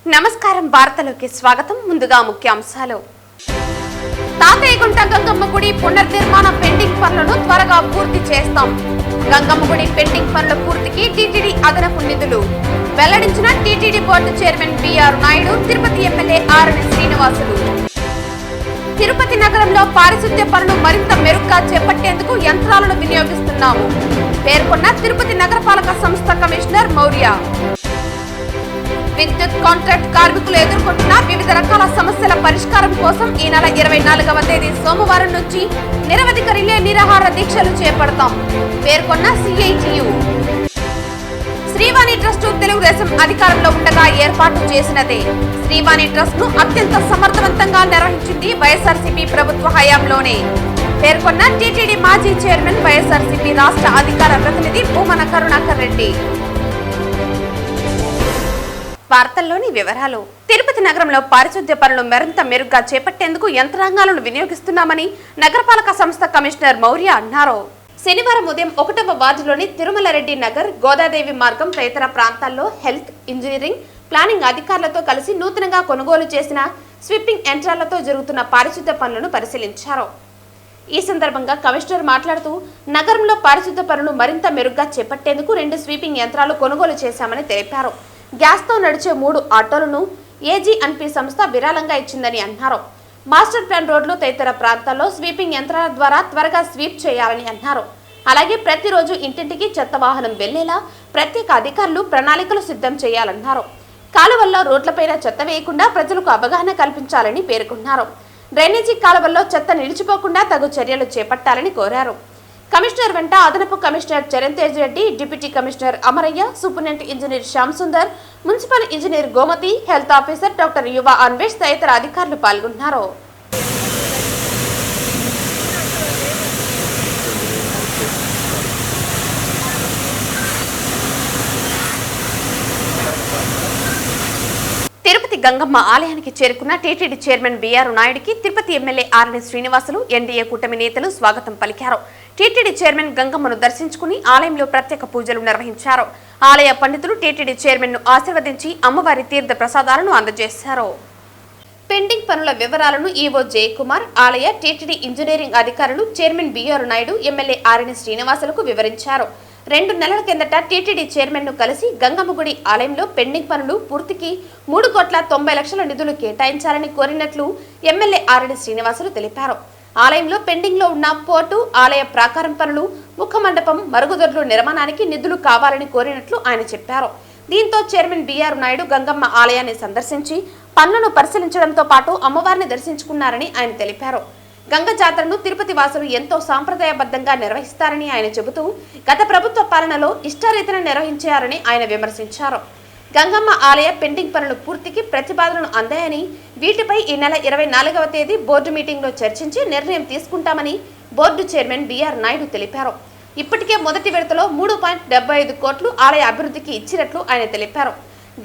నమస్కారం, వార్తలోకి స్వాగతం. ముందుగా ముఖ్యాంశాలు. తాతయ్యగుంట గంగమ్మ గుడి పునర్నిర్మాణ పెండింగ్ పనులను త్వరగా పూర్తి చేస్తాం. గంగమ్మ గుడి పెండింగ్ పనుల పూర్తికి టీటీడీ అదనపు నిధులు వెల్లడించిన TTD board chairman BR Naidu. Tirupati MLA R N Srinivasulu. Tirupati నగరంలో పారిశుద్ధ్య పనులు మరింత మెరుగ్గా చేపట్టేందుకు యంత్రాలను వినియోగిస్తున్నాము పేర్కొన్న తిరుపతి నగరపాలక సంస్థ కమిషనర్ మౌర్య. విద్యుత్ కాంట్రాక్ట్ కార్మికులు ఎదుర్కొంటున్న వివిధ రకాల సమస్యల పరిష్కారం కోసం ఈ నెల 24వ తేదీ సోమవారం నుంచి నిరవధిక రిలే నిరాహార దీక్షలు చేపడతాం పేర్కొన్న సిఐటియు. శ్రీవాణి ట్రస్ట్ తెలుగుదేశం అధికారంలో ఉండగా ఏర్పాటు చేసినదే. శ్రీవాణి ట్రస్ట్ ను అత్యంత సమర్థవంతంగా నిర్వహించింది వైఎస్ఆర్సీపీ ప్రభుత్వ హయాంలోనే పేర్కొన్న టీటీడీ మాజీ చైర్మన్, వైఎస్ఆర్సీపీ రాష్ట్ర అధికార ప్రతినిధి భూమన కరుణాకర్ రెడ్డి. వార్తల్లోని వివరాలు. తిరుపతి నగరంలో పారిశుద్ధ్య పనులు మరింత మెరుగ్గా చేపట్టేందుకు యంత్రాంగాలను వినియోగిస్తున్నామని నగరపాలక సంస్థ కమిషనర్ మౌర్య అన్నారు. శనివారం ఉదయం 1వ వార్డులోని తిరుమలరెడ్డి నగర్, గోదాదేవి మార్గం తదితర ప్రాంతాల్లో హెల్త్, ఇంజనీరింగ్, ప్లానింగ్ అధికారులతో కలిసి నూతనంగా కొనుగోలు చేసిన స్వీపింగ్ యంత్రాలతో జరుగుతున్న పారిశుద్ధ్య పనులను పరిశీలించారు. ఈ సందర్భంగా కమిషనర్ మాట్లాడుతూ నగరంలో పారిశుద్ధ్య పనులు మరింత మెరుగ్గా చేపట్టేందుకు 2 స్వీపింగ్ యంత్రాలు కొనుగోలు చేశామని తెలిపారు. గ్యాస్తో నడిచే 3 ఆటోలను ఏజీఎన్పీ సంస్థ విరాళంగా ఇచ్చిందని అన్నారు. మాస్టర్ ప్లాన్ రోడ్లు తదితర ప్రాంతాల్లో స్వీపింగ్ యంత్రాల ద్వారా త్వరగా స్వీప్ చేయాలని అన్నారు. అలాగే ప్రతిరోజు ఇంటింటికి చెత్త వాహనం వెళ్లేలా ప్రత్యేక అధికారులు ప్రణాళికలు సిద్ధం చేయాలన్నారు. కాలువల్లో రోడ్లపైన చెత్త వేయకుండా ప్రజలకు అవగాహన కల్పించాలని పేర్కొన్నారు. డ్రైనేజీ కాలువల్లో చెత్త నిలిచిపోకుండా తగు చర్యలు చేపట్టాలని కోరారు. కమిషనర్ వెంట అదనపు commissioner Charan Tej Reddy, deputy commissioner Amaraiah, superintendent engineer Shyam Sundar, municipal engineer Gomathi, health officer doctor Yuva Anvesh తదితర అధికారులు పాల్గొన్నారు. తిరుపతి గంగమ్మ ఆలయానికి చేరుకున్న టీటీడీ చైర్మన్ బిఆర్ నాయుడుకి Tirupati MLA R N Srinivasulu, NDA కూటమి నేతలు స్వాగతం పలికారు. టీటీడీ చైర్మన్ గంగమ్మను దర్శించుకుని ఆలయంలో ప్రత్యేక పూజలు నిర్వహించారు. ఆలయ పండితులు టీటీడీ చైర్మన్ ను ఆశీర్వదించి అమ్మవారి తీర్థ ప్రసాదాలను అందజేశారు. పెండింగ్ పనుల వివరాలను ఈవో జయకుమార్, ఆలయ టీటీడీ ఇంజనీరింగ్ అధికారులు chairman BR Naidu, MLA RN శ్రీనివాసులకు వివరించారు. 2 నెలల కిందట టీటీడీ చైర్మన్ ను కలిసి గంగమ్మ గుడి ఆలయంలో పెండింగ్ పనులు పూర్తికి 3,90,00,000 నిధులు కేటాయించాలని కోరినట్లు ఎమ్మెల్యే ఆర్ఎన్ శ్రీనివాసులు తెలిపారు. ఆలయంలో పెండింగ్ లో ఉన్న పోర్టు, ఆలయ ప్రాకారం పనులు, ముఖమండపం, మరుగుదొడ్లు నిర్మాణానికి నిధులు కావాలని కోరినట్లు ఆయన చెప్పారు. దీంతో చైర్మన్ బిఆర్ నాయుడు గంగమ్మ ఆలయాన్ని సందర్శించి పనులను పరిశీలించడంతో పాటు అమ్మవారిని దర్శించుకున్నారని ఆయన తెలిపారు. గంగ జాతరను తిరుపతి వాసులు ఎంతో సాంప్రదాయబద్ధంగా నిర్వహిస్తారని ఆయన చెబుతూ గత ప్రభుత్వ పాలనలో ఇష్టారీతిన నిర్వహించారని ఆయన విమర్శించారు. గంగమ్మ ఆలయ పెండింగ్ పనులు పూర్తికి ప్రతిపాదనలు అందాయని, వీటిపై ఈ నెల 24వ తేదీ బోర్డు మీటింగ్ లో చర్చించి నిర్ణయం తీసుకుంటామని బోర్డు చైర్మన్ బిఆర్ నాయుడు తెలిపారు. ఇప్పటికే మొదటి విడతలో 3.75 కోట్లు ఆలయ అభివృద్ధికి ఇచ్చినట్లు ఆయన తెలిపారు.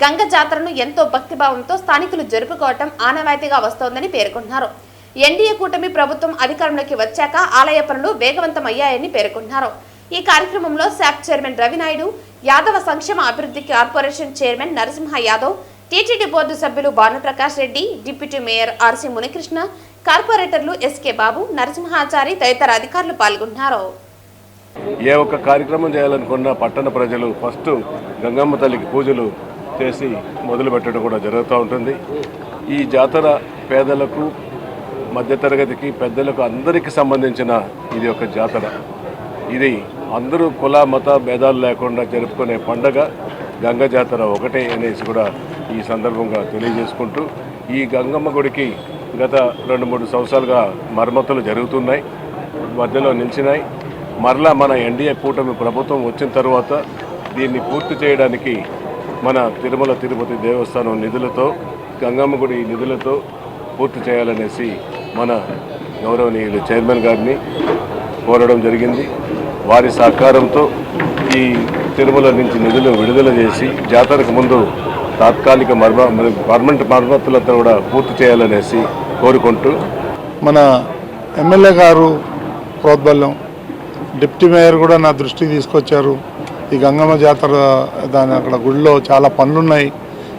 గంగ జాతరను ఎంతో భక్తిభావంతో స్థానికులు జరుపుకోవటం ఆనవాయితీగా వస్తోందని పేర్కొన్నారు. ఎన్డీఏ కూటమి ప్రభుత్వం అధికారంలోకి వచ్చాక ఆలయ పనులు వేగవంతమయ్యాయని పేర్కొన్నారు. ఈ కార్యక్రమంలో శాప్ చైర్మన్ రవినాయుడు, యాదవ సంక్షేమ అభివృద్ధి corporation chairman Narasimha Yadav, TTD board సభ్యులు Bhanuprakash Reddy, deputy mayor RC Munikrishna, కార్పొరేటర్లు ఎస్కే బాబు, నరసింహాచారి తదితర అధికారులు పాల్గొన్నారు. ఏ ఒక్క కార్యక్రమం చేయాలనుకున్న పట్టణ ప్రజలు ఫస్ట్ గంగమ్మ తల్లికి పూజలు చేసి మొదలు పెట్టడం కూడా జరుగుతూ ఉంటుంది. ఈ జాతర పేదలకు, మధ్యతరగతికి, పెద్దలకు అందరికీ సంబంధించిన ఇది ఒక జాతర. ఇది అందరూ కుల మత భేదాలు లేకుండా జరుపుకునే పండగ గంగ జాతర ఒకటే అనేసి కూడా ఈ సందర్భంగా తెలియజేసుకుంటూ, ఈ గంగమ్మ గుడికి గత 2-3 సంవత్సరాలుగా మరమ్మతులు జరుగుతున్నాయి, మధ్యలో నిలిచినాయి. మరలా మన ఎన్డీఏ కూటమి ప్రభుత్వం వచ్చిన తర్వాత దీన్ని పూర్తి చేయడానికి మన తిరుమల తిరుపతి దేవస్థానం నిధులతో, గంగమ్మ గుడి నిధులతో పూర్తి చేయాలనేసి మన గౌరవనీయులు చైర్మన్ గారిని కోరడం జరిగింది. వారి సహకారంతో ఈ తిరుమల నుంచి నిధులు విడుదల చేసి జాతరకు ముందు తాత్కాలిక పర్మనెంట్ మరమ్మతులతో కూడా పూర్తి చేయాలనేసి కోరుకుంటూ, మన ఎమ్మెల్యే గారు ప్రోద్బల్యం, డిప్యూటీ మేయర్ కూడా నా దృష్టికి తీసుకొచ్చారు. ఈ గంగమ్మ జాతర దాని అక్కడ గుడిలో చాలా పనులున్నాయి,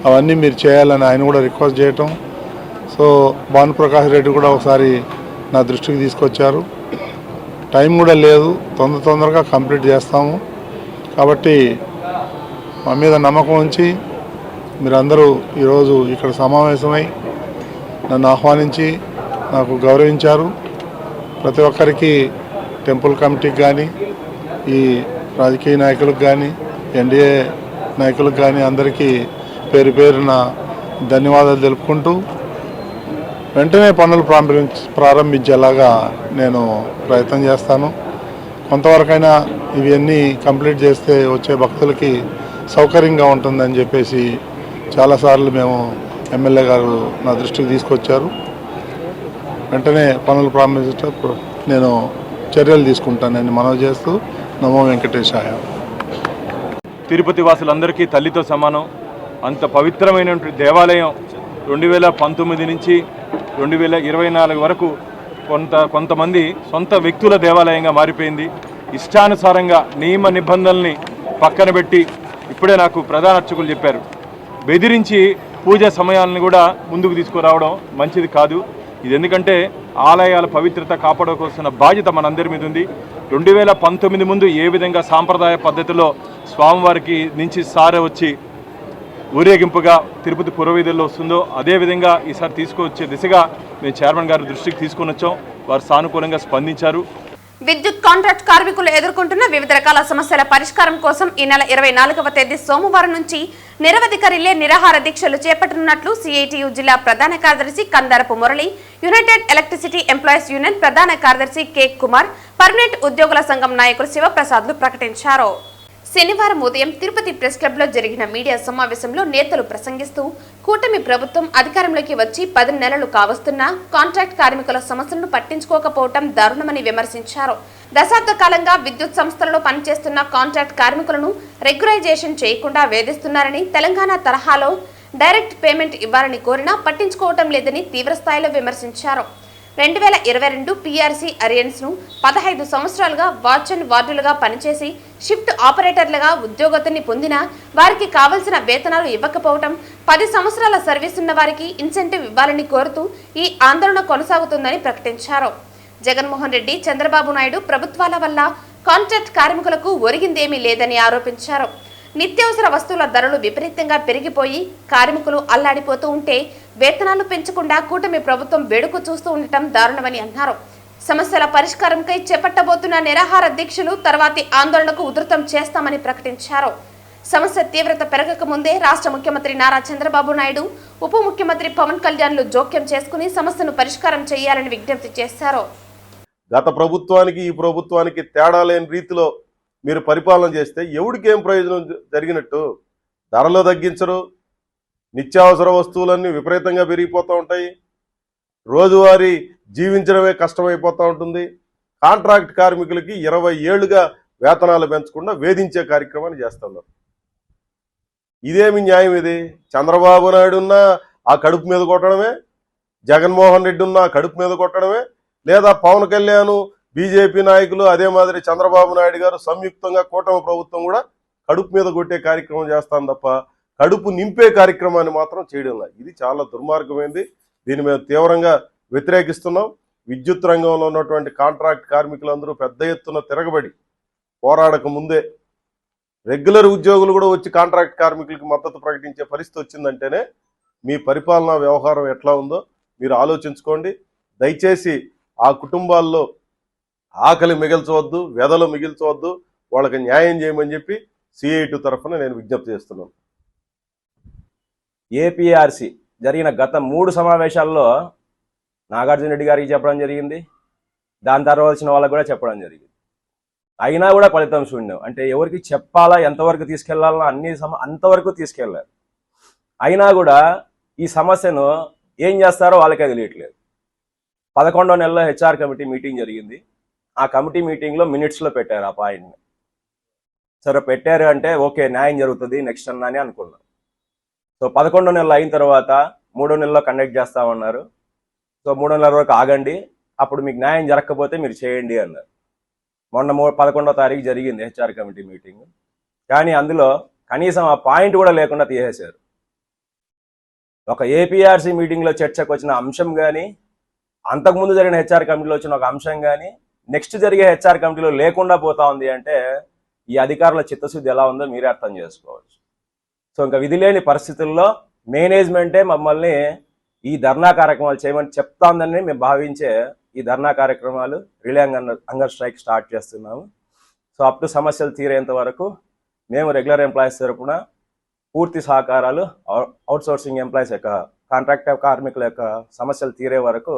అవన్నీ మీరు చేయాలని ఆయన కూడా రిక్వెస్ట్ చేయటం. సో భానుప్రకాష్ రెడ్డి కూడా ఒకసారి నా దృష్టికి తీసుకొచ్చారు. టైం కూడా లేదు, తొందరగా కంప్లీట్ చేస్తాము. కాబట్టి మా మీద నమ్మకం ఉంచి మీరందరూ ఈరోజు ఇక్కడ సమావేశమై నన్ను ఆహ్వానించి నాకు గౌరవించారు. ప్రతి ఒక్కరికి టెంపుల్ కమిటీకి కానీ, ఈ రాజకీయ నాయకులకు కానీ, ఎన్డీఏ నాయకులకు కానీ అందరికీ పేరు పేరున ధన్యవాదాలు తెలుపుకుంటూ వెంటనే పనులు ప్రారంభించేలాగా నేను ప్రయత్నం చేస్తాను. కొంతవరకైనా ఇవన్నీ కంప్లీట్ చేస్తే వచ్చే భక్తులకి సౌకర్యంగా ఉంటుందని చెప్పేసి చాలాసార్లు మేము ఎమ్మెల్యే గారు నా దృష్టికి తీసుకొచ్చారు. వెంటనే పనులు ప్రారంభించేటప్పుడు నేను చర్యలు తీసుకుంటానని మనవి చేస్తూ నమో వెంకటేశాయ. తిరుపతి వాసులందరికీ తల్లితో సమానం. అంత పవిత్రమైనటువంటి దేవాలయం 2019 నుంచి 2024 వరకు కొంతమంది సొంత వ్యక్తుల దేవాలయంగా మారిపోయింది. ఇష్టానుసారంగా నియమ నిబంధనల్ని పక్కన పెట్టి, ఇప్పుడే నాకు ప్రధాన అర్చకులు చెప్పారు, బెదిరించి పూజా సమయాలను కూడా ముందుకు తీసుకురావడం మంచిది కాదు. ఇది ఎందుకంటే ఆలయాల పవిత్రత కాపాడుకోవాల్సిన బాధ్యత మనందరి మీద ఉంది. 2019 ముందు ఏ విధంగా సాంప్రదాయ పద్ధతిలో స్వామివారికి నుంచి సారె వచ్చి ఊరేగింపుగా తిరుపతి పురవీధుల్లో వస్తుందో అదేవిధంగా ఈసారి తీసుకువచ్చే దిశగా మేము చైర్మన్ గారి దృష్టికి తీసుకొని వచ్చాం. వారు సానుకూలంగా స్పందించారు. విద్యుత్ కాంట్రాక్ట్ కార్మికులు ఎదుర్కొంటున్న వివిధ రకాల సమస్యల పరిష్కారం కోసం ఈ నెల 24వ తేదీ సోమవారం నుంచి నిరవధిక రిలే నిరాహార దీక్షలు చేపట్టనున్నట్లు సిఐటియు జిల్లా ప్రధాన కార్యదర్శి Kandarapu Murali, United electricity employees union ప్రధాన కార్యదర్శి కె కుమార్, పర్మనెంట్ ఉద్యోగుల సంఘం నాయకులు శివప్రసాద్లు ప్రకటించారు. శనివారం ఉదయం తిరుపతి ప్రెస్ క్లబ్ లో జరిగిన మీడియా సమావేశంలో నేతలు ప్రసంగిస్తూ కూటమి ప్రభుత్వం అధికారంలోకి వచ్చి 10 నెలలు కావస్తున్నా కాంట్రాక్ట్ కార్మికుల సమస్యలను పట్టించుకోకపోవడం దారుణమని విమర్శించారు. దశాబ్ద కాలంగా విద్యుత్ సంస్థలలో పనిచేస్తున్న కాంట్రాక్ట్ కార్మికులను రెగ్యులైజేషన్ చేయకుండా వేధిస్తున్నారని, తెలంగాణ తరహాలో డైరెక్ట్ పేమెంట్ ఇవ్వాలని కోరినా పట్టించుకోవటం లేదని తీవ్రస్థాయిలో విమర్శించారు. 2022 పీఆర్సీ అరియన్స్ ను 15 సంవత్సరాలుగా వాచ్ అండ్ వార్డులుగా పనిచేసి షిఫ్ట్ ఆపరేటర్లుగా ఉద్యోగతిని పొందినా వారికి కావలసిన వేతనాలు ఇవ్వకపోవటం, 10 సంవత్సరాల సర్వీస్ ఉన్న వారికి ఇన్సెంటివ్ ఇవ్వాలని కోరుతూ ఈ ఆందోళన కొనసాగుతుందని ప్రకటించారు. జగన్మోహన్ రెడ్డి, చంద్రబాబు నాయుడు ప్రభుత్వాల వల్ల కాంట్రాక్ట్ కార్మికులకు ఒరిగిందేమీ లేదని ఆరోపించారు. నిత్యావసర వస్తువుల ధరలు విపరీతంగా పెరిగిపోయి కార్మికులు అల్లాడిపోతూ ఉంటే వేతనాలు పెంచకుండా కూటమి ప్రభుత్వం వేడుకు చూస్తూ ఉండటం దారుణమని అన్నారు. సమస్యల పరిష్కారంకై చేపట్టబోతున్న నిరాహార దీక్షలు తర్వాతి ఆందోళనకు ఉధృతం చేస్తామని ప్రకటించారు. సమస్య తీవ్రత పెరగక ముందే రాష్ట్ర ముఖ్యమంత్రి నారా చంద్రబాబు నాయుడు, ఉప ముఖ్యమంత్రి పవన్ కళ్యాణ్లు జోక్యం చేసుకుని సమస్యను పరిష్కారం చేయాలని విజ్ఞప్తి చేశారు. గత ప్రభుత్వానికి ఈ ప్రభుత్వానికి తేడా లేని రీతిలో మీరు పరిపాలన చేస్తే ఎవరికి ఏం ప్రయోజనం జరిగినట్టు? ధరలు తగ్గించరు, నిత్యావసర వస్తువులన్నీ విపరీతంగా పెరిగిపోతూ ఉంటాయి, రోజువారీ జీవించడమే కష్టమైపోతూ ఉంటుంది. కాంట్రాక్ట్ కార్మికులకి 20 ఏళ్లుగా వేతనాలు పెంచకుండా వేధించే కార్యక్రమాన్ని చేస్తున్నారు. ఇదేమి న్యాయం? ఇది చంద్రబాబు నాయుడు ఉన్నా ఆ కడుపు మీద కొట్టడమే, జగన్మోహన్ రెడ్డి ఉన్నా కడుపు మీద కొట్టడమే, లేదా పవన్ కళ్యాణ్, బీజేపీ నాయకులు, అదే మాదిరి చంద్రబాబు నాయుడు గారు సంయుక్తంగా కూటమి ప్రభుత్వం కూడా కడుపు మీద కొట్టే కార్యక్రమం చేస్తాం తప్ప కడుపు నింపే కార్యక్రమాన్ని మాత్రం చేయడం లేదు. ఇది చాలా దుర్మార్గమైంది. దీన్ని మేము తీవ్రంగా వ్యతిరేకిస్తున్నాం. విద్యుత్ రంగంలో ఉన్నటువంటి కాంట్రాక్ట్ కార్మికులందరూ పెద్ద ఎత్తున తిరగబడి పోరాడక ముందే రెగ్యులర్ ఉద్యోగులు కూడా వచ్చి కాంట్రాక్ట్ కార్మికులకు మద్దతు ప్రకటించే పరిస్థితి వచ్చిందంటేనే మీ పరిపాలనా వ్యవహారం ఎట్లా ఉందో మీరు ఆలోచించుకోండి. దయచేసి ఆ కుటుంబాల్లో ఆకలి మిగిల్చవద్దు, వెదలు మిగిల్చవద్దు, వాళ్ళకి న్యాయం చేయమని చెప్పి సిఐటి తరఫున నేను విజ్ఞప్తి చేస్తున్నాను. ఏపీఆర్సీ జరిగిన గత 3 సమావేశాల్లో నాగార్జున రెడ్డి గారికి చెప్పడం జరిగింది, దాని తర్వాత వచ్చిన వాళ్ళకు కూడా చెప్పడం జరిగింది. అయినా కూడా ఫలితం శూన్యం. అంటే ఎవరికి చెప్పాలా, ఎంతవరకు తీసుకెళ్లాలన్నా అంతవరకు తీసుకెళ్లారు. అయినా కూడా ఈ సమస్యను ఏం చేస్తారో వాళ్ళకే తెలియట్లేదు. 11వ నెలలో హెచ్ఆర్ కమిటీ మీటింగ్ జరిగింది. ఆ కమిటీ మీటింగ్లో మినిట్స్లో పెట్టారు ఆ పాయింట్ని. సరే పెట్టారు అంటే ఓకే, న్యాయం జరుగుతుంది నెక్స్ట్ అన్నా అని అనుకున్నాం. సో 11వ నెల అయిన తర్వాత 3వ నెలలో కండక్ట్ చేస్తామన్నారు. సో 3వ నెల వరకు ఆగండి, అప్పుడు మీకు న్యాయం జరగకపోతే మీరు చేయండి అన్నారు. మొన్న 11వ తారీఖు జరిగింది హెచ్ఆర్ కమిటీ మీటింగ్. కానీ అందులో కనీసం ఆ పాయింట్ కూడా లేకుండా తీసేశారు. ఒక ఏపీఆర్సీ మీటింగ్లో చర్చకు వచ్చిన అంశం కానీ, అంతకుముందు జరిగిన హెచ్ఆర్ కమిటీలో వచ్చిన ఒక అంశం కానీ నెక్స్ట్ జరిగే హెచ్ఆర్ కమిటీలో లేకుండా పోతా ఉంది అంటే ఈ అధికారుల చిత్తశుద్ధి ఎలా ఉందో మీరే అర్థం చేసుకోవచ్చు. సో ఇంకా విధి లేని పరిస్థితుల్లో మేనేజ్మెంటే మమ్మల్ని ఈ ధర్నా కార్యక్రమాలు చేయమని చెప్తాందని మేము భావించే ఈ ధర్నా కార్యక్రమాలు రిలే హంగర్ స్ట్రైక్ స్టార్ట్ చేస్తున్నాము. సో అప్ టు సమస్యలు తీరేంత వరకు మేము రెగ్యులర్ ఎంప్లాయీస్ తరపున పూర్తి సహకారాలు, అవుట్సోర్సింగ్ ఎంప్లాయీస్ యొక్క కాంట్రాక్ట్ కార్మికుల యొక్క సమస్యలు తీరే వరకు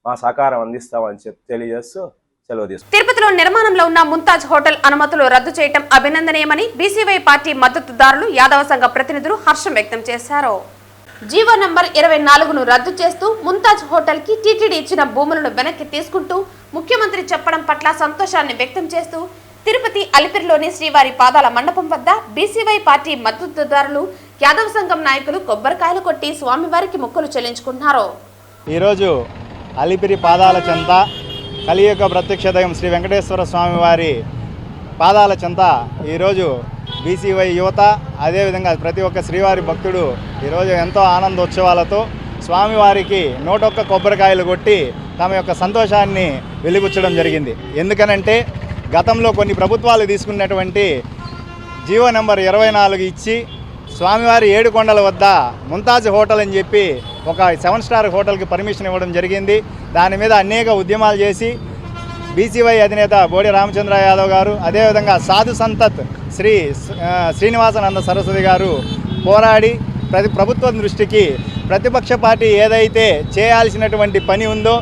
మా సహకారం అందిస్తామని తెలియజేస్తూ సెలవు తీసుకుంటాం. తిరుపతిలో నిర్మాణంలో ఉన్న ముంతాజ్ హోటల్ అనుమతులు రద్దు చేయడం అభినందనీయమని బీసీవై పార్టీ మద్దతుదారులు, యాదవ సంఘ ప్రతినిధులు హర్షం వ్యక్తం చేశారు. జీవో నంబర్ 24ను రద్దు చేస్తూ ముంతాజ్ హోటల్ కి టీటీడీ ఇచ్చిన భూములను వెనక్కి తీసుకుంటూ ముఖ్యమంత్రి చెప్పడం పట్ల సంతోషాన్ని వ్యక్తం చేస్తూ తిరుపతి అలిపిరిలోని శ్రీవారి పాదాల మండపం వద్ద బీసీవై పార్టీ మద్దతుదారులు, యాదవ సంఘం నాయకులు కొబ్బరికాయలు కొట్టి స్వామివారికి మొక్కులు చెల్లించుకున్నారు. ఈరోజు అలిపిరి పాదాల చెంత కలియుగ ప్రత్యక్ష దైవం శ్రీ వెంకటేశ్వర స్వామివారి పాదాల చెంత ఈరోజు బీసీవై యువత, అదేవిధంగా ప్రతి ఒక్క శ్రీవారి భక్తుడు ఈరోజు ఎంతో ఆనందోత్సవాలతో స్వామివారికి 101 కొబ్బరికాయలు కొట్టి తమ యొక్క సంతోషాన్ని వెలిబుచ్చడం జరిగింది. ఎందుకనంటే గతంలో కొన్ని ప్రభుత్వాలు తీసుకున్నటువంటి జీవో నెంబర్ 24 ఇచ్చి స్వామివారి ఏడుకొండల వద్ద ముంతాజ్ హోటల్ అని చెప్పి ఒక 7 స్టార్ హోటల్కి పర్మిషన్ ఇవ్వడం జరిగింది. దాని మీద అనేక ఉద్యమాలు చేసి బీసీవై అధినేత బోడి రామచంద్ర యాదవ్ గారు, అదేవిధంగా సాధు సంతత్ శ్రీనివాసానంద సరస్వతి గారు పోరాడి ప్రభుత్వం దృష్టికి ప్రతిపక్ష పార్టీ ఏదైతే చేయాల్సినటువంటి పని ఉందో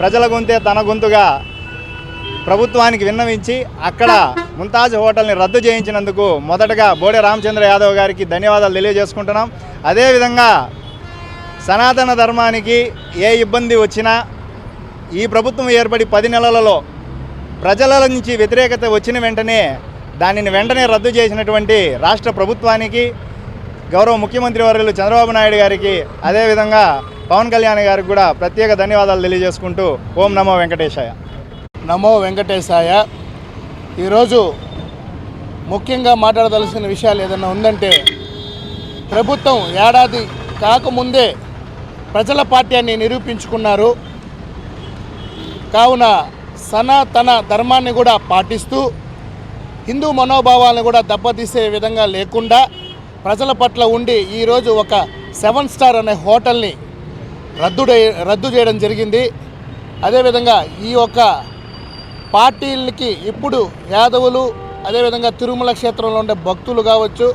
ప్రజల గొంతే తన గొంతుగా ప్రభుత్వానికి విన్నవించి అక్కడ ముంతాజ్ హోటల్ని రద్దు చేయించినందుకు మొదటగా బోడి రామచంద్ర యాదవ్ గారికి ధన్యవాదాలు తెలియజేసుకుంటున్నాం. అదేవిధంగా సనాతన ధర్మానికి ఏ ఇబ్బంది వచ్చినా ఈ ప్రభుత్వం ఏర్పడి 10 నెలలలో ప్రజల నుంచి వ్యతిరేకత వచ్చిన వెంటనే దానిని వెంటనే రద్దు చేసినటువంటి రాష్ట్ర ప్రభుత్వానికి, గౌరవ ముఖ్యమంత్రి వర్యులు చంద్రబాబు నాయుడు గారికి, అదేవిధంగా పవన్ కళ్యాణ్ గారికి కూడా ప్రత్యేక ధన్యవాదాలు తెలియజేసుకుంటూ ఓం నమో వెంకటేశాయ. నమో వెంకటేశాయ. ఈరోజు ముఖ్యంగా మాట్లాడదలసిన విషయాలు ఏదైనా ఉందంటే, ప్రభుత్వం ఏడాది కాకముందే ప్రజల పార్టీ అని నిరూపించుకున్నారు. కావున సనాతన ధర్మాన్ని కూడా పాటిస్తూ హిందూ మనోభావాలను కూడా దెబ్బతీసే విధంగా లేకుండా ప్రజల పట్ల ఉండి ఈరోజు ఒక 7 స్టార్ అనే హోటల్ని రద్దు చేయడం జరిగింది. అదేవిధంగా ఈ యొక్క పార్టీలకి ఇప్పుడు యాదవులు, అదేవిధంగా తిరుమల క్షేత్రంలో ఉండే భక్తులు కావచ్చు,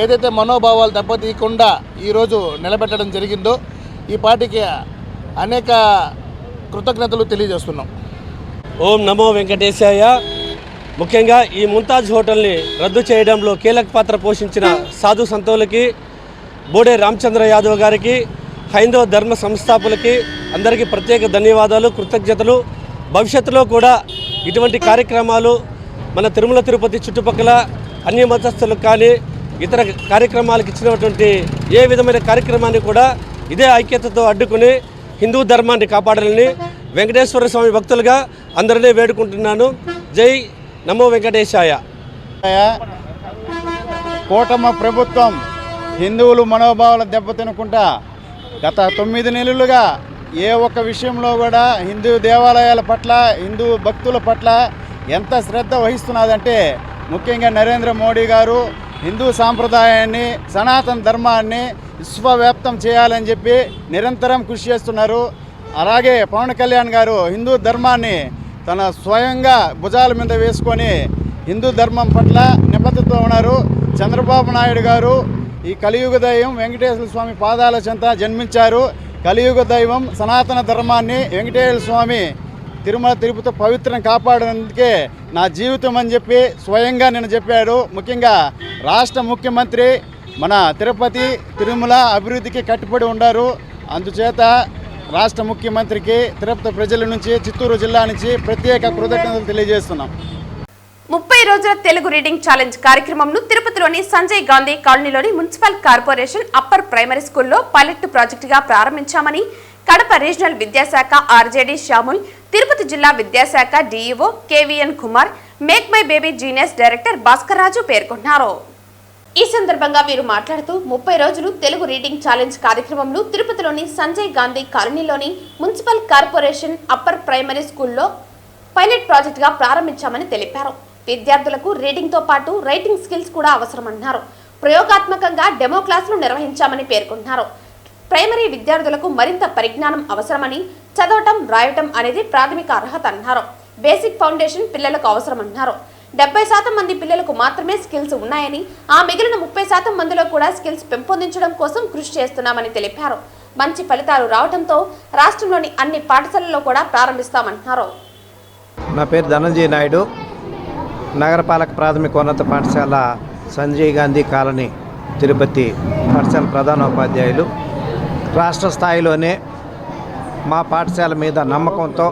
ఏదైతే మనోభావాలు దెబ్బతీయకుండా ఈరోజు నిలబెట్టడం జరిగిందో ఈ పార్టీకి అనేక కృతజ్ఞతలు తెలియజేస్తున్నాం. ఓం నమో వెంకటేశాయ. ముఖ్యంగా ఈ ముంతాజ్ హోటల్ని రద్దు చేయడంలో కీలక పాత్ర పోషించిన సాధు సంతులకి, బోడే రామచంద్ర యాదవ్ గారికి, హైందవ ధర్మ సంస్థాపకులకి అందరికీ ప్రత్యేక ధన్యవాదాలు, కృతజ్ఞతలు. భవిష్యత్తులో కూడా ఇటువంటి కార్యక్రమాలు మన తిరుమల తిరుపతి చుట్టుపక్కల అన్య మతస్థులకు కానీ ఇతర కార్యక్రమాలకు ఇచ్చినటువంటి ఏ విధమైన కార్యక్రమాన్ని కూడా ఇదే ఐక్యతతో అడ్డుకుని హిందూ ధర్మాన్ని కాపాడాలని వెంకటేశ్వర స్వామి భక్తులుగా అందరినీ వేడుకుంటున్నాను. జై నమో వెంకటేశాయ. కూటమి ప్రభుత్వం హిందువులు మనోభావాలు దెబ్బతినకుండా గత 9 నెలలుగా ఏ ఒక్క విషయంలో కూడా హిందూ దేవాలయాల పట్ల, హిందూ భక్తుల పట్ల ఎంత శ్రద్ధ వహిస్తున్నదంటే, ముఖ్యంగా నరేంద్ర మోడీ గారు హిందూ సాంప్రదాయాన్ని, సనాతన ధర్మాన్ని విశ్వవ్యాప్తం చేయాలని చెప్పి నిరంతరం కృషి చేస్తున్నారు. అలాగే పవన్ కళ్యాణ్ గారు హిందూ ధర్మాన్ని తన స్వయంగా భుజాల మీద వేసుకొని హిందూ ధర్మం పట్ల నిబద్ధతతో ఉన్నారు. చంద్రబాబు నాయుడు గారు ఈ కలియుగ దైవం వెంకటేశ్వర స్వామి పాదాల చెంత జన్మించారు. కలియుగ దైవం సనాతన ధర్మాన్ని వెంకటేశ్వర స్వామి తిరుమల తిరుపతి పవిత్రం కాపాడేందుకే నా జీవితం అని చెప్పి స్వయంగా నేను చెప్పాడు. ముఖ్యంగా రాష్ట్ర ముఖ్యమంత్రి మన తిరుపతి తిరుమల అభివృద్ధికి కట్టుబడి ఉన్నారు. అందుచేత రాష్ట్ర ముఖ్యమంత్రికి తిరుపతి ప్రజల నుంచి, చిత్తూరు జిల్లా నుంచి ప్రత్యేక కృతజ్ఞతలు తెలియజేస్తున్నాం. 30 రోజుల తెలుగు రీడింగ్ ఛాలెంజ్ కార్యక్రమంను తిరుపతిలోని సంజయ్ గాంధీ కాలనీలోని మున్సిపల్ కార్పొరేషన్ అప్పర్ ప్రైమరీ స్కూల్లో పైలట్ ప్రాజెక్టుగా ప్రారంభించామని కడప రీజనల్ విద్యాశాఖ ఆర్జేడీ శ్యాముల్, తిరుపతి జిల్లా విద్యాశాఖ DEO KVN Kumar, make my baby genius director Bhaskar Raju పేర్కొన్నారు. ఈ సందర్భంగా వీరు మాట్లాడుతూ 30 రోజులు తెలుగు రీడింగ్ ఛాలెంజ్ కార్యక్రమంలో తిరుపతిలోని సంజయ్ గాంధీ కాలనీలోని మున్సిపల్ కార్పొరేషన్ అప్పర్ ప్రైమరీ స్కూల్లో పైలట్ ప్రాజెక్ట్ గా ప్రారంభించామని తెలిపారు. విద్యార్థులకు రీడింగ్ తో పాటు రైటింగ్ స్కిల్స్ కూడా అవసరమన్నారు. ప్రయోగాత్మకంగా డెమో క్లాసులు నిర్వహించామని పేర్కొన్నారు. ప్రైమరీ విద్యార్థులకు మరింత పరిజ్ఞానం అవసరమని, చదవటం రాయటం అనేది ప్రాథమిక అర్హత అన్నారు. బేసిక్ ఫౌండేషన్ పిల్లలకు అవసరమన్నారు. 70% మంది పిల్లలకు మాత్రమే స్కిల్స్ ఉన్నాయని, ఆ మిగిలిన 30% మందిలో కూడా స్కిల్స్ పెంపొందించడం కోసం కృషి చేస్తున్నామని తెలిపారు. మంచి ఫలితాలు రావడంతో రాష్ట్రంలోని అన్ని పాఠశాలల్లో కూడా ప్రారంభిస్తామన్నారు. నా పేరు ధనంజయ్ నాయుడు, నగరపాలక ప్రాథమికోన్నత పాఠశాల సంజయ్ గాంధీ కాలనీ తిరుపతి పాఠశాల ప్రధానోపాధ్యాయులు. రాష్ట్ర స్థాయిలోనే మా పాఠశాల మీద నమ్మకంతో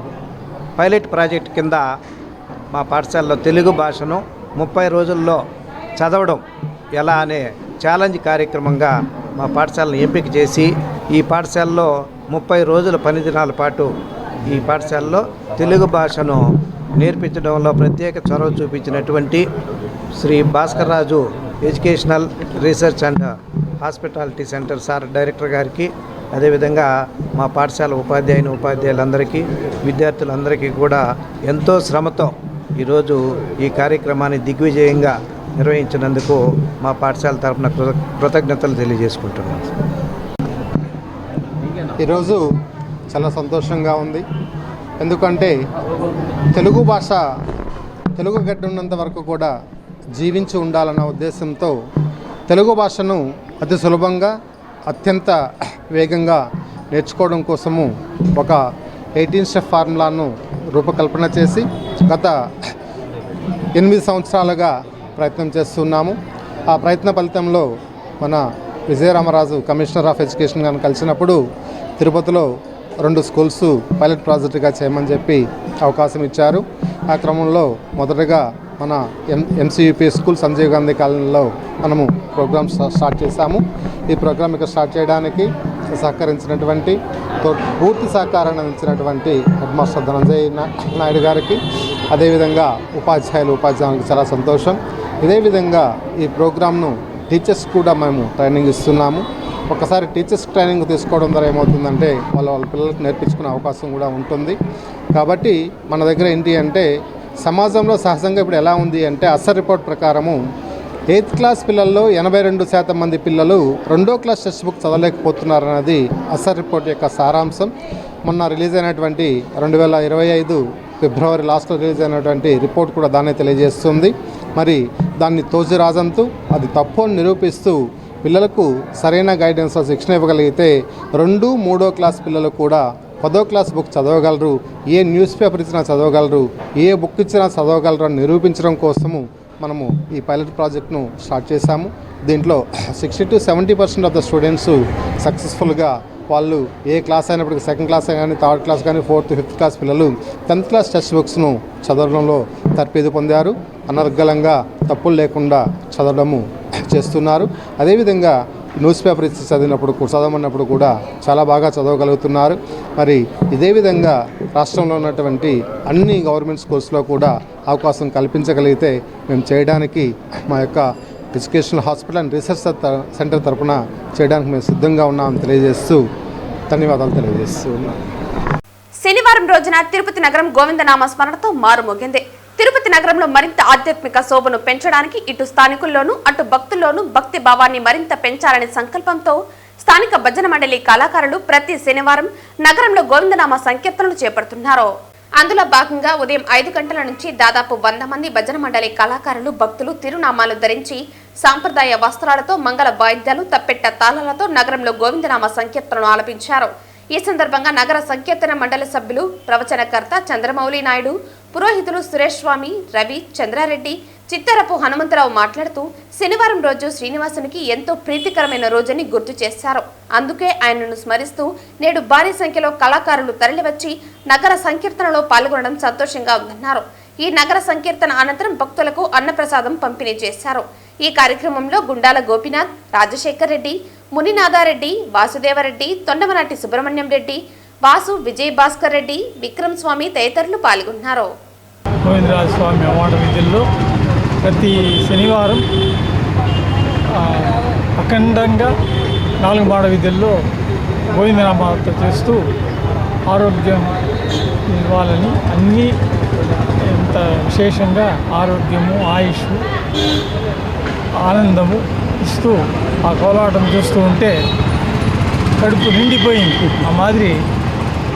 పైలట్ ప్రాజెక్ట్ కింద మా పాఠశాలలో తెలుగు భాషను 30 రోజుల్లో చదవడం ఎలా అనే ఛాలెంజ్ కార్యక్రమంగా మా పాఠశాలను ఎంపిక చేసి ఈ పాఠశాలలో 30 రోజుల పని దినాల పాటు ఈ పాఠశాలలో తెలుగు భాషను నేర్పించడంలో ప్రత్యేక చొరవ చూపించినటువంటి Shri Bhaskar Raju educational research and hospitality centre sir director గారికి, అదేవిధంగా మా పాఠశాల ఉపాధ్యాయులందరికీ విద్యార్థులందరికీ కూడా ఎంతో శ్రమతో ఈరోజు ఈ కార్యక్రమాన్ని దిగ్విజయంగా నిర్వహించినందుకు మా పాఠశాల తరఫున కృతజ్ఞతలు తెలియజేసుకుంటున్నాం. ఈరోజు చాలా సంతోషంగా ఉంది. ఎందుకంటే తెలుగు భాష తెలుగు గడ్డ ఉన్నంత వరకు కూడా జీవించి ఉండాలన్న ఉద్దేశంతో తెలుగు భాషను అతి సులభంగా అత్యంత వేగంగా నేర్చుకోవడం కోసము ఒక 18 స్టెప్ ఫార్ములాను రూపకల్పన చేసి గత 8 సంవత్సరాలుగా ప్రయత్నం చేస్తున్నాము. ఆ ప్రయత్న ఫలితంలో మన విజయరామరాజు కమిషనర్ ఆఫ్ ఎడ్యుకేషన్ గారిని కలిసినప్పుడు తిరుపతిలో 2 స్కూల్స్ పైలట్ ప్రాజెక్టుగా చేయమని చెప్పి అవకాశం ఇచ్చారు. ఆ క్రమంలో మొదటగా మన ఎంసీయూపీ స్కూల్ సంజయ్ గాంధీ కాలనీలో మనము ప్రోగ్రామ్ స్టార్ట్ చేశాము. ఈ ప్రోగ్రామ్ ఇక్కడ స్టార్ట్ చేయడానికి సహకరించినటువంటి పూర్తి సహకారాన్ని అందించినటువంటి హెడ్ మాస్టర్ ధనంజయ్ నాయుడు గారికి, అదేవిధంగా ఉపాధ్యాయులకు చాలా సంతోషం. ఇదే విధంగా ఈ ప్రోగ్రామ్ను టీచర్స్ కూడా మేము ట్రైనింగ్ ఇస్తున్నాము. ఒకసారి టీచర్స్ ట్రైనింగ్ తీసుకోవడం ద్వారా ఏమవుతుందంటే వాళ్ళ పిల్లలకు నేర్పించుకునే అవకాశం కూడా ఉంటుంది. కాబట్టి మన దగ్గర ఏంటి అంటే సమాజంలో సహజంగా ఇప్పుడు ఎలా ఉంది అంటే అసర్ రిపోర్ట్ ప్రకారము 8th క్లాస్ పిల్లల్లో 82% మంది పిల్లలు 2వ క్లాస్ టెక్స్ట్ బుక్ చదవలేకపోతున్నారన్నది అసర్ రిపోర్ట్ యొక్క సారాంశం. మొన్న రిలీజ్ అయినటువంటి 2025 ఫిబ్రవరి లాస్ట్లో రిలీజ్ అయినటువంటి రిపోర్ట్ కూడా దాన్నే తెలియజేస్తుంది. మరి దాన్ని తోసి రాజంతూ అది తప్పు అని నిరూపిస్తూ పిల్లలకు సరైన గైడెన్స్ శిక్షణ ఇవ్వగలిగితే 2, 3వ క్లాస్ పిల్లలు కూడా 10వ క్లాస్ బుక్ చదవగలరు, ఏ న్యూస్ పేపర్ ఇచ్చినా చదవగలరు, ఏ బుక్ ఇచ్చినా చదవగలరు అని నిరూపించడం కోసము మనము ఈ పైలట్ ప్రాజెక్ట్ను స్టార్ట్ చేశాము. దీంట్లో 60 to 70% ఆఫ్ ద స్టూడెంట్స్ సక్సెస్ఫుల్గా వాళ్ళు ఏ క్లాస్ అయినప్పటికీ 2nd క్లాస్ కానీ 3rd క్లాస్ కానీ 4th, 5th క్లాస్ పిల్లలు 10th క్లాస్ టెక్స్ట్ బుక్స్ను చదవడంలో తర్ఫీదు పొందారు. అనర్గళంగా తప్పులు లేకుండా చదవడము చేస్తున్నారు. అదేవిధంగా న్యూస్ పేపర్ ఇచ్చి చదవమన్నప్పుడు కూడా చాలా బాగా చదవగలుగుతున్నారు. మరి ఇదే విధంగా రాష్ట్రంలో ఉన్నటువంటి అన్ని గవర్నమెంట్ స్కూల్స్లో కూడా అవకాశం కల్పించగలిగితే మేము చేయడానికి మా యొక్క educational hospital and research centre తరఫున చేయడానికి మేము సిద్ధంగా ఉన్నామని తెలియజేస్తూ ధన్యవాదాలు తెలియజేస్తూ ఉన్నాం. శనివారం రోజున తిరుపతి నగరం గోవిందనామ స్మరణతో మారుమోగింది. తిరుపతి నగరంలో మరింత ఆధ్యాత్మిక శోభను పెంచడానికి ఇటు స్థానికుల్లోనూ అటు భక్తుల్లోనూ భక్తి భావాన్ని మరింత పెంచాలనే సంకల్పంతో స్థానిక భజన మండలి కళాకారులు ప్రతి శనివారం నగరంలో గోవిందనామ సంకీర్తనలు చేపడుతున్నారు. అందులో భాగంగా ఉదయం 5 గంటల నుంచి దాదాపు 100 మంది భజన మండలి కళాకారులు భక్తులు తిరునామాలు ధరించి సాంప్రదాయ వస్త్రాలతో మంగళ వాయిద్యాలు తప్పెట్ట తాళాలతో నగరంలో గోవిందనామ సంకీర్తనలు ఆలపించారు. ఈ సందర్భంగా నగర సంకీర్తన మండలి సభ్యులు ప్రవచనకర్త చంద్రమౌళి నాయుడు, పురోహితులు సురేష్ స్వామి, రవి, చంద్రారెడ్డి, చిత్తరపు హనుమంతరావు మాట్లాడుతూ శనివారం రోజు శ్రీనివాసునికి ఎంతో ప్రీతికరమైన రోజని గుర్తు చేశారు. అందుకే ఆయనను స్మరిస్తూ నేడు భారీ సంఖ్యలో కళాకారులు తరలివచ్చి నగర సంకీర్తనలో పాల్గొనడం సంతోషంగా ఉందన్నారు. ఈ నగర సంకీర్తన అనంతరం భక్తులకు అన్నప్రసాదం పంపిణీ చేశారు. ఈ కార్యక్రమంలో గుండాల గోపినాథ్, రాజశేఖర్ రెడ్డి, మునినాథారెడ్డి, వాసుదేవరెడ్డి, తొండమనాటి సుబ్రహ్మణ్యం రెడ్డి, వాసు, విజయ్ భాస్కర్ రెడ్డి, విక్రమ్ స్వామి తదితరులు పాల్గొన్నారు. గోవిందరాజ స్వామి అవార్డు విధుల్లో ప్రతి శనివారం అఖండంగా 4 మాడ విధుల్లో గోవిందనామాలతో చేస్తూ ఆరోగ్యం ఇవ్వాలని అన్నీ ఎంత విశేషంగా ఆరోగ్యము, ఆయుష్, ఆనందము ఇస్తూ ఆ కోలాటం చూస్తూ ఉంటే కడుపు నిండిపోయింది. ఆ మాదిరి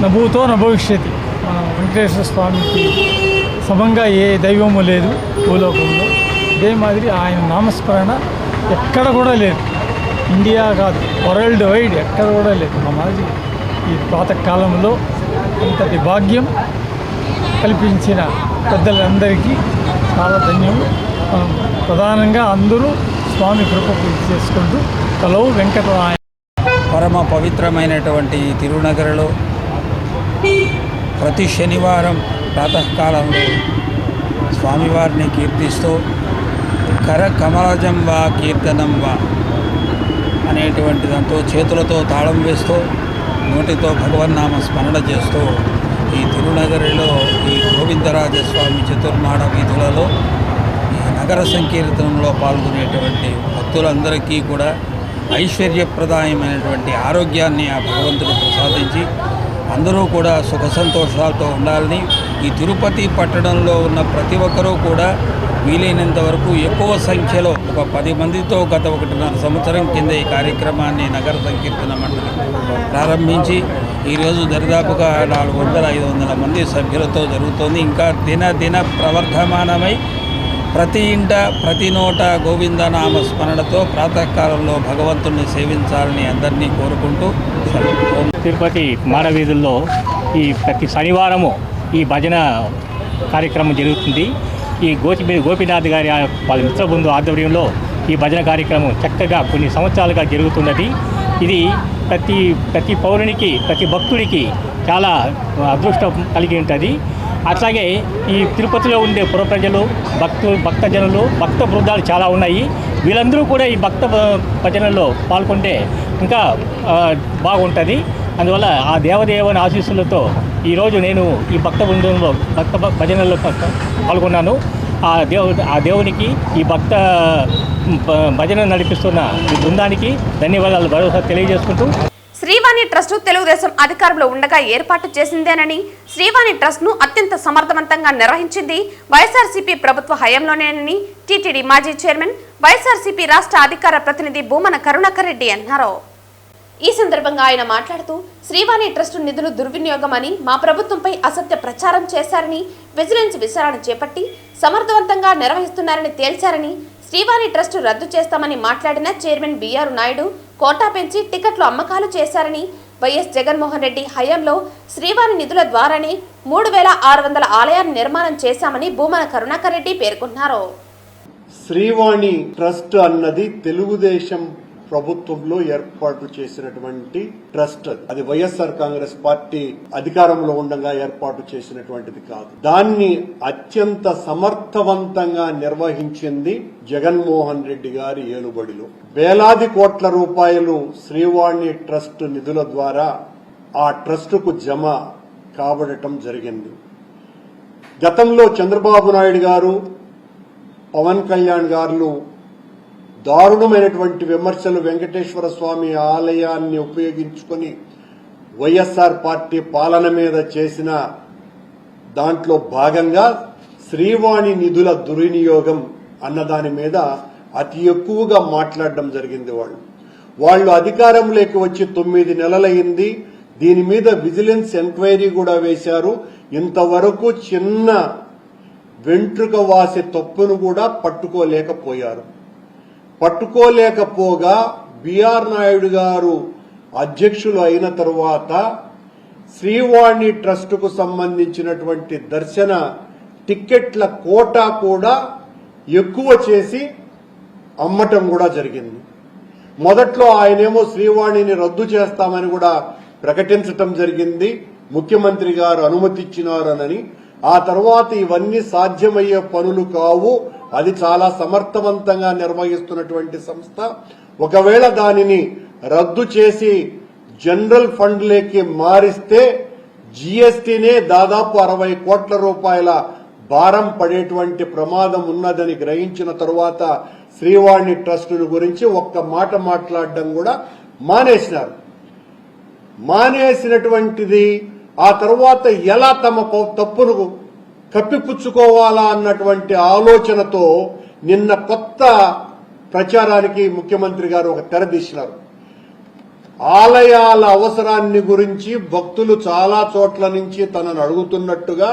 నభూతో నభవిష్యతి. మన వెంకటేశ్వర స్వామికి సమంగా ఏ దైవము లేదు భూలోకంలో. ఇదే మాదిరి ఆయన నామస్మరణ ఎక్కడ కూడా లేదు. ఇండియా కాదు, వరల్డ్ వైడ్ ఎక్కడ కూడా లేదు. ఆ మాదిరి ఈ పాతకాలంలో అంతటి భాగ్యం కల్పించిన పెద్దలందరికీ చాలా ధన్యము. ప్రధానంగా అందరూ స్వామి కృప పూర్తి చేసుకుంటూ కలవు వెంకటరాయ. పరమ పవిత్రమైనటువంటి తిరునగరలో ప్రతి శనివారం ప్రాతకాలంలో స్వామివారిని కీర్తిస్తూ కర కమలజం వా కీర్తనం వా అనేటువంటి దాంతో చేతులతో తాళం వేస్తూ నోటితో భగవన్నామ స్మరణ చేస్తూ ఈ తిరునగరిలో ఈ గోవిందరాజస్వామి చతుర్మాడ వీధులలో ఈ నగర సంకీర్తనంలో పాల్గొనేటువంటి భక్తులందరికీ కూడా ఐశ్వర్యప్రదాయమైనటువంటి ఆరోగ్యాన్ని ఆ భగవంతుడు ప్రసాదించి అందరూ కూడా సుఖ సంతోషాలతో ఉండాలని, ఈ తిరుపతి పట్టణంలో ఉన్న ప్రతి ఒక్కరూ కూడా వీలైనంత వరకు ఎక్కువ సంఖ్యలో ఒక 10 మందితో గత 1.5 సంవత్సరం కింద ఈ కార్యక్రమాన్ని నగర సంకీర్తన మండలి ప్రారంభించి ఈరోజు దరిదాపుగా 400-500 మంది సభ్యులతో జరుగుతోంది. ఇంకా దిన ప్రవర్ధమానమై ప్రతి ఇంట ప్రతి నోట గోవిందనామ స్మరణతో ప్రాతకాలంలో భగవంతుణ్ణి సేవించాలని అందరినీ కోరుకుంటూ తిరుపతి మాడవీధుల్లో ఈ ప్రతి శనివారము ఈ భజన కార్యక్రమం జరుగుతుంది. ఈ గోపీనాథ్ గారి వాళ్ళ మిత్రబృందు ఆధ్వర్యంలో ఈ భజన కార్యక్రమం చక్కగా కొన్ని సంవత్సరాలుగా జరుగుతున్నది. ఇది ప్రతి పౌరునికి, ప్రతి భక్తుడికి చాలా అదృష్టం కలిగి ఉంటుంది. అట్లాగే ఈ తిరుపతిలో ఉండే పుర ప్రజలు, భక్తజనులు, భక్త బృందాలు చాలా ఉన్నాయి. వీళ్ళందరూ కూడా ఈ భజనలో పాల్గొంటే ఇంకా బాగుంటుంది. అందువల్ల ఆ దేవదేవుని ఆశీస్సులతో ఈరోజు నేను ఈ భక్త భజనల్లో పాల్గొన్నాను. ఆ దేవునికి, ఈ భజన నడిపిస్తున్న ఈ బృందానికి ధన్యవాదాలు భరోసా తెలియజేసుకుంటూ, శ్రీవాణి ట్రస్ట్ తెలుగుదేశం అధికారంలో ఉండగా ఏర్పాటు చేసిందేనని, శ్రీవాణి ట్రస్ట్ ను అత్యంత సమర్థవంతంగా నిర్వహించింది వైఎస్ఆర్సీపీ ప్రభుత్వ హయాంలోనేనని టీటీడీ మాజీ చైర్మన్, వైఎస్ఆర్సీపీ రాష్ట్ర అధికార ప్రతినిధి భూమన కరుణాకర్ రెడ్డి అన్నారు. ఈ సందర్భంగా ఆయన మాట్లాడుతూ, శ్రీవాణి ట్రస్ట్ నిధులు దుర్వినియోగమని, మా ప్రభుత్వంపై అసత్య ప్రచారం చేశారని, విజిలెన్స్ విచారణ చేపట్టి సమర్థవంతంగా నిర్వహిస్తున్నారని తేల్చారని, శ్రీవాణి ట్రస్ట్ రద్దు చేస్తామని మాట్లాడిన చైర్మన్ బిఆర్ నాయుడు కోటా పెంచి టికెట్లు అమ్మకాలు చేశారని, వైఎస్ జగన్మోహన్ రెడ్డి హయాంలో శ్రీవాణి నిధుల ద్వారానే 3600 ఆలయాల నిర్మాణం చేశామని భూమన కరుణాకర్ రెడ్డి పేర్కొన్నారు. శ్రీవాణి ట్రస్ట్ అన్నది తెలుగుదేశం ప్రభుత్వంలో ఏర్పాటు చేసినటువంటి ట్రస్ట్. అది వైఎస్ఆర్ కాంగ్రెస్ పార్టీ అధికారంలో ఉండగా ఏర్పాటు చేసినటువంటిది కాదు. దాన్ని అత్యంత సమర్థవంతంగా నిర్వహించింది జగన్మోహన్ రెడ్డి గారి ఏలుబడిలో. వేలాది కోట్ల రూపాయలు శ్రీవాణి ట్రస్ట్ నిధుల ద్వారా ఆ ట్రస్టుకు జమ కాబడటం జరిగింది. గతంలో చంద్రబాబు నాయుడు గారు, పవన్ కళ్యాణ్ గారు దారుణమైనటువంటి విమర్శలు వెంకటేశ్వర స్వామి ఆలయాన్ని ఉపయోగించుకొని వైఎస్ఆర్ పార్టీ పాలన మీద చేసిన దాంట్లో భాగంగా శ్రీవాణి నిధుల దుర్వినియోగం అన్నదాని మీద అతి ఎక్కువగా మాట్లాడడం జరిగింది. వాళ్ళు అధికారంలోకి వచ్చి 9 నెలలైంది. దీని మీద విజిలెన్స్ ఎంక్వైరీ కూడా వేశారు. ఇంతవరకు చిన్న వెంట్రుక వాసి తప్పును కూడా పట్టుకోలేకపోగా బిఆర్ నాయుడు గారు అధ్యక్షులు అయిన తరువాత శ్రీవాణి ట్రస్టుకు సంబంధించినటువంటి దర్శన టిక్కెట్ల కోటా కూడా ఎక్కువ చేసి అమ్మటం కూడా జరిగింది. మొదట్లో ఆయనేమో శ్రీవాణిని రద్దు చేస్తామని కూడా ప్రకటించటం జరిగింది. ముఖ్యమంత్రి గారు అనుమతిచ్చినారనని. ఆ తర్వాత ఇవన్నీ సాధ్యమయ్యే పనులు కావు, అది చాలా సమర్థవంతంగా నిర్వహిస్తున్నటువంటి సంస్థ, ఒకవేళ దానిని రద్దు చేసి జనరల్ ఫండ్లోకి మారిస్తే జీఎస్టీనే దాదాపు 60 కోట్ల రూపాయల భారం పడేటువంటి ప్రమాదం ఉన్నదని గ్రహించిన తరువాత శ్రీవాణి ట్రస్టుల గురించి ఒక్క మాట మాట్లాడడం కూడా మానేసినారు. మానేసినటువంటిది ఆ తర్వాత ఎలా తమ తప్పును కప్పిపుచ్చుకోవాలా అన్నటువంటి ఆలోచనతో నిన్న కొత్త ప్రచారానికి ముఖ్యమంత్రి గారు ఒక తెరదీసినారు. ఆలయాల అవసరాన్ని గురించి భక్తులు చాలా చోట్ల నుంచి తనను అడుగుతున్నట్టుగా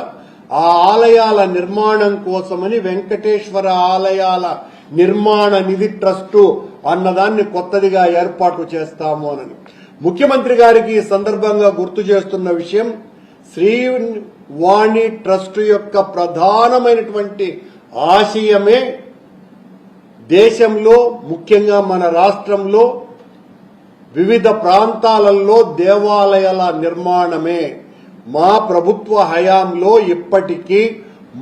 ఆ ఆలయాల నిర్మాణం కోసమని వెంకటేశ్వర ఆలయాల నిర్మాణ నిధి ట్రస్టు అన్నదాన్ని కొత్తదిగా ఏర్పాటు చేస్తాము అని ముఖ్యమంత్రి గారికి ఈ సందర్భంగా గుర్తు చేస్తున్న విషయం, శ్రీవాణి ట్రస్టు యొక్క ప్రధానమైనటువంటి ఆశయమే దేశంలో ముఖ్యంగా మన రాష్ట్రంలో వివిధ ప్రాంతాలలో దేవాలయాల నిర్మాణమే. మా ప్రభుత్వ హయాంలో ఇప్పటికీ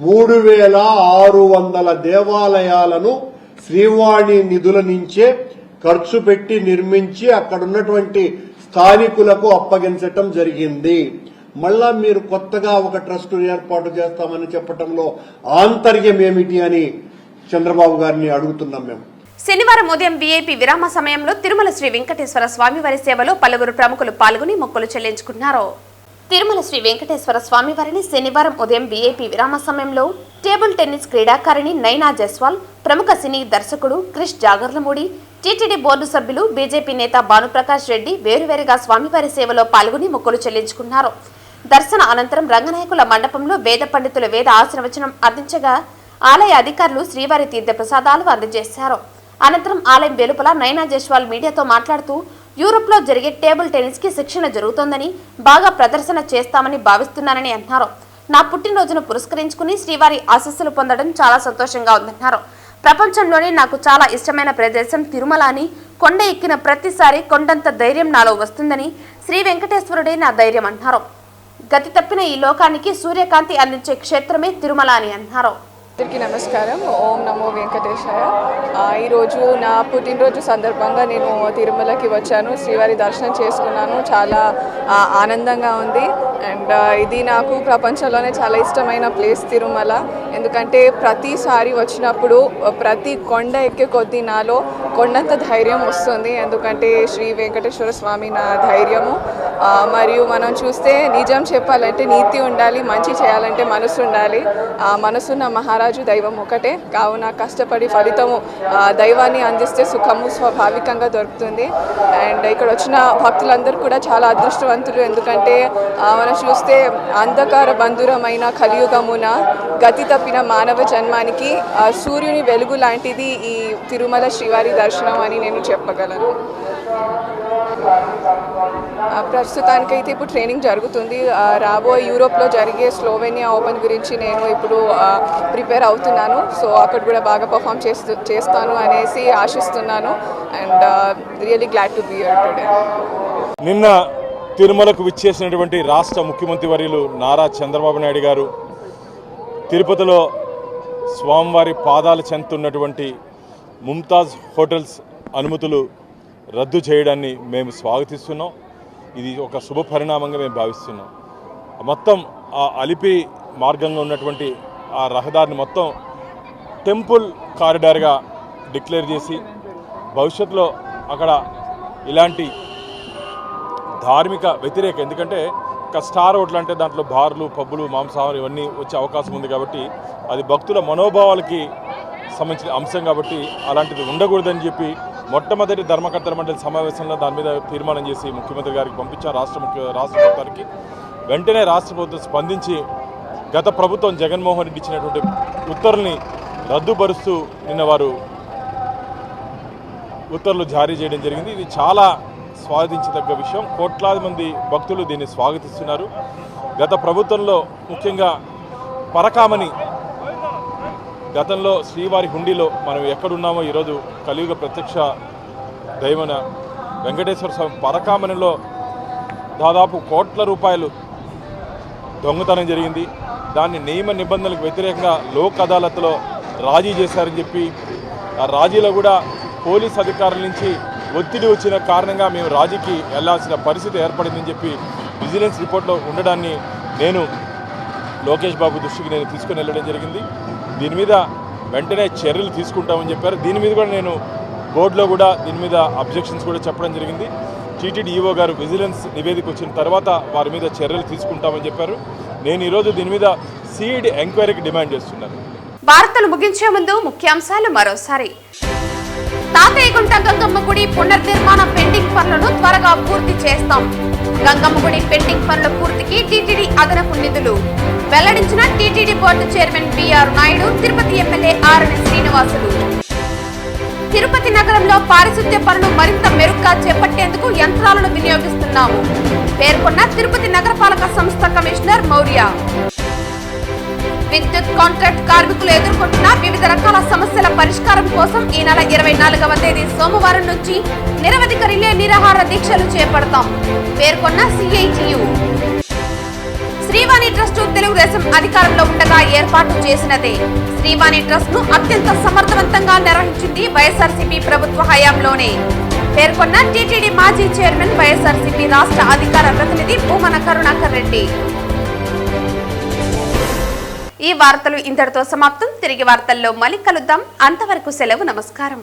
3600 దేవాలయాలను శ్రీవాణి నిధుల నుంచే ఖర్చు పెట్టి నిర్మించి అక్కడున్నటువంటి స్థానికులకు అప్పగించటం జరిగింది. మళ్ళా మీరు కొత్తగా ఒక ట్రస్ట్ ఏర్పాటు చేస్తామని చెప్పటంలో ఆంతర్యం ఏమిటి అని చంద్రబాబు గారిని అడుగుతున్నాం మేము. శనివారం ఉదయం వీఐపీ విరామ సమయంలో తిరుమల శ్రీ వెంకటేశ్వర స్వామివారి సేవలో పలువురు ప్రముఖులు పాల్గొని మొక్కులు చెల్లించుకున్నారు. తిరుమల శ్రీ వెంకటేశ్వర స్వామివారిని శనివారం ఉదయం వీఐపీ విరామ సమయంలో టేబుల్ టెన్నిస్ క్రీడాకారిణి నైనా జైస్వాల్, ప్రముఖ సినీ దర్శకుడు క్రిష్ జాగర్లమూడి, టీటీడీ బోర్డు సభ్యులు, బీజేపీ నేత భానుప్రకాష్ రెడ్డి వేరువేరుగా స్వామివారి సేవలో పాల్గొని మొక్కులు చెల్లించుకున్నారు. దర్శన అనంతరం రంగనాయకుల మండపంలో వేద పండితులు వేద ఆశీర్వచనం అందించగా ఆలయ అధికారులు శ్రీవారి తీర్థ ప్రసాదాలు అందజేశారు. అనంతరం ఆలయం వెలుపల నైనా జైస్వాల్ మీడియాతో మాట్లాడుతూ యూరోప్ లో జరిగే టేబుల్ టెన్నిస్ కి శిక్షణ జరుగుతోందని, బాగా ప్రదర్శన చేస్తామని భావిస్తున్నానని అన్నారు. నా పుట్టినరోజును పురస్కరించుకుని శ్రీవారి ఆశీస్సులు పొందడం చాలా సంతోషంగా ఉందన్నారు. ప్రపంచంలోనే నాకు చాలా ఇష్టమైన ప్రదేశం తిరుమల అని, కొండ ఎక్కిన ప్రతిసారి కొండంత ధైర్యం నాలో వస్తుందని, శ్రీ వెంకటేశ్వరుడే నా ధైర్యం అన్నారు. గతి తప్పిన ఈ లోకానికి సూర్యకాంతి అందించే క్షేత్రమే తిరుమల అని అన్నారు. అందరికీ నమస్కారం. ఓం నమో వెంకటేశాయ. ఈరోజు నా పుట్టినరోజు సందర్భంగా నేను తిరుమలకి వచ్చాను, శ్రీవారి దర్శనం చేసుకున్నాను. చాలా ఆనందంగా ఉంది. అండ్ ఇది నాకు ప్రపంచంలోనే చాలా ఇష్టమైన ప్లేస్ తిరుమల. ఎందుకంటే ప్రతిసారి వచ్చినప్పుడు ప్రతి కొండ ఎక్కే కొద్దీ నాలో కొండంత ధైర్యం వస్తుంది. ఎందుకంటే శ్రీ వెంకటేశ్వర స్వామి నా ధైర్యము. మరియు మనం చూస్తే నిజం చెప్పాలంటే నీతి ఉండాలి, మంచి చేయాలంటే మనసు ఉండాలి. మనసున్న మహారాజు దైవం ఒకటే. కావున కష్టపడి ఫలితము దైవాన్ని అందిస్తే సుఖము స్వాభావికంగా దొరుకుతుంది. అండ్ ఇక్కడ వచ్చిన భక్తులందరూ కూడా చాలా అదృష్టవంతులు. ఎందుకంటే మనం చూస్తే అంధకార బంధురమైన కలియుగమున గతి తప్పిన మానవ జన్మానికి సూర్యుని వెలుగు లాంటిది ఈ తిరుమల శ్రీవారి దర్శనం అని నేను చెప్పగలను. ప్రస్తుతానికైతే ఇప్పుడు ట్రైనింగ్ జరుగుతుంది. రాబోయే యూరోప్లో జరిగే స్లోవేనియా ఓపెన్ గురించి నేను ఇప్పుడు ప్రిపేర్ అవుతున్నాను. సో అక్కడ కూడా బాగా పర్ఫామ్ చేస్తాను అనేసి ఆశిస్తున్నాను. And really glad to be here today. నిన్న తిరుమలకు విచ్చేసినటువంటి రాష్ట్ర ముఖ్యమంత్రి వర్యులు నారా చంద్రబాబు నాయుడు గారు తిరుపతిలో స్వామివారి పాదాల చెందుతున్నటువంటి ముంతాజ్ హోటల్స్ అనుమతులు రద్దు చేయడాన్ని మేము స్వాగతిస్తున్నాం. ఇది ఒక శుభ పరిణామంగా మేము భావిస్తున్నాం. మొత్తం ఆ అలిపిరి మార్గంగా ఉన్నటువంటి ఆ రహదారిని మొత్తం టెంపుల్ కారిడార్గా డిక్లేర్ చేసి భవిష్యత్తులో అక్కడ ఇలాంటి ధార్మిక వ్యతిరేక, ఎందుకంటే ఒక స్టార్ హోటల్ అంటే దాంట్లో బార్లు, పబ్బులు, మాంసాహారం ఇవన్నీ వచ్చే అవకాశం ఉంది. కాబట్టి అది భక్తుల మనోభావాలకి సంబంధించిన అంశం కాబట్టి అలాంటిది ఉండకూడదని చెప్పి మొట్టమొదటి ధర్మకర్తల మండలి సమావేశంలో దాని మీద తీర్మానం చేసి ముఖ్యమంత్రి గారికి పంపించాం. రాష్ట్ర ప్రభుత్వానికి వెంటనే రాష్ట్ర ప్రభుత్వం స్పందించి గత ప్రభుత్వం జగన్మోహన్ రెడ్డి ఇచ్చినటువంటి ఉత్తర్వుల్ని రద్దుపరుస్తూ నిన్న వారు ఉత్తర్వులు జారీ చేయడం జరిగింది. ఇది చాలా స్వాగతించదగ్గ విషయం. కోట్లాది మంది భక్తులు దీన్ని స్వాగతిస్తున్నారు. గత ప్రభుత్వంలో ముఖ్యంగా పరకామని గతంలో శ్రీవారి హుండీలో మనం ఎక్కడున్నామో ఈరోజు కలియుగ ప్రత్యక్ష దైవన వెంకటేశ్వర స్వామి పరకామణిలో దాదాపు కోట్ల రూపాయలు దొంగతనం జరిగింది. దాన్ని నియమ నిబంధనలకు వ్యతిరేకంగా లోక్ అదాలత్లో రాజీ చేశారని చెప్పి ఆ రాజీలో కూడా పోలీస్ అధికారుల నుంచి ఒత్తిడి వచ్చిన కారణంగా మేము రాజీకి వెళ్లాల్సిన పరిస్థితి ఏర్పడిందని చెప్పి విజిలెన్స్ రిపోర్ట్లో ఉండడాన్ని నేను లోకేష్ బాబు దృష్టికి నేను తీసుకుని వెళ్ళడం జరిగింది. దీని మీద వెంటనే చర్యలు తీసుకుంటామని చెప్పారు. దీని మీద కూడా నేను బోర్డులో కూడా దీని మీద అబ్జెక్షన్స్ కూడా చెప్పడం జరిగింది. టీటీడీ ఈవో గారు విజిలెన్స్ నివేదిక వచ్చిన తర్వాత వారి మీద చర్యలు తీసుకుంటామని చెప్పారు. నేను ఈరోజు దీని మీద సిఐడి ఎంక్వైరీకి డిమాండ్ చేస్తున్నాను. వార్తలు ముగించే ముందు ముఖ్యాంశాలు మరోసారి. తాతయ్యగుంట గంగమ్మ గుడి పునర్నిర్మాణ పెండింగ్ పనులను త్వరగా పూర్తి చేస్తాం. గంగమ్మ గుడి పెండింగ్ పనుల పూర్తికి టీటీడీ అదనపు నిధులు వెల్లడించిన TTD board chairman BR Naidu, Tirupati MLA R N Srinivasulu. Tirupati నగరంలో పారిశుద్ధ్య పనులు మరింత మెరుగ్గా చేపట్టేందుకు యంత్రాలను వినియోగిస్తున్నాము పేర్కొన్న తిరుపతి నగరపాలక సంస్థ కమిషనర్ మౌర్య. విద్యుత్ కాంట్రాక్ట్ కార్మికులు ఎదుర్కొంటున్న వివిధ రకాల సమస్యల పరిష్కారం కోసం ఈ నెల 24వ తేదీ సోమవారం నుంచి నిరవధిక రిలే నిరాహార దీక్షలు చేపడతాం పేర్కొన్న సిఐటియు. శ్రీవాణి ట్రస్ట్ తెలుగుదేశం అధికారంలో ఉండగా ఏర్పాటు చేసినదే. శ్రీవాణి ట్రస్ట్ ను అత్యంత సమర్థవంతంగా నిర్వహించింది వైఎస్ఆర్సీపీ ప్రభుత్వ హయాంలోనే పేర్కొన్న టీటీడీ మాజీ చైర్మన్, వైఎస్ఆర్సీపీ రాష్ట్ర అధికార ప్రతినిధి భూమన కరుణాకర్ రెడ్డి. ఈ వార్తలు ఇంతటితో సమాప్తం. తిరిగి వార్తల్లో మళ్ళీ కలుద్దాం. అంతవరకు సెలవు. నమస్కారం.